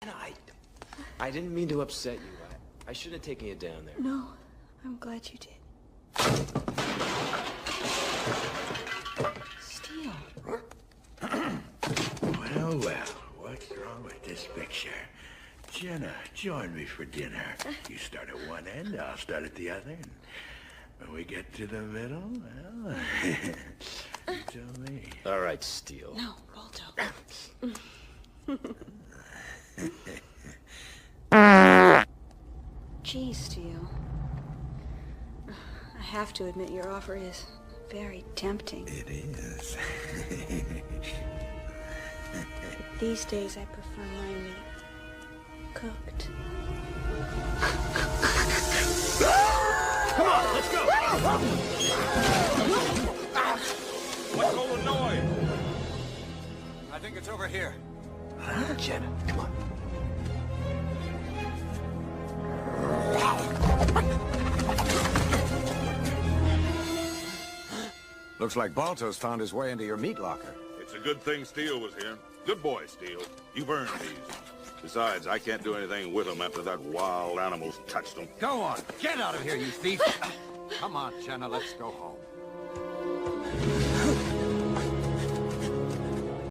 Jenna, I didn't mean to upset you. I shouldn't have taken you down there. No, I'm glad you did. Steel. Well, what's wrong with this picture? Jenna, join me for dinner. You start at one end, I'll start at the other. And when we get to the middle, well, you tell me. All right, Steel. No, Balto. Gee, Steel. I have to admit your offer is very tempting. It is. These days I prefer my meat cooked. Come on, let's go! What's all the noise? I think it's over here. Jenna, come on. Looks like Balto's found his way into your meat locker. It's a good thing Steele was here. Good boy, Steele. You've earned these. Besides, I can't do anything with them after that wild animals touched them. Go on, get out of here, you thief! Come on, Jenna, let's go home.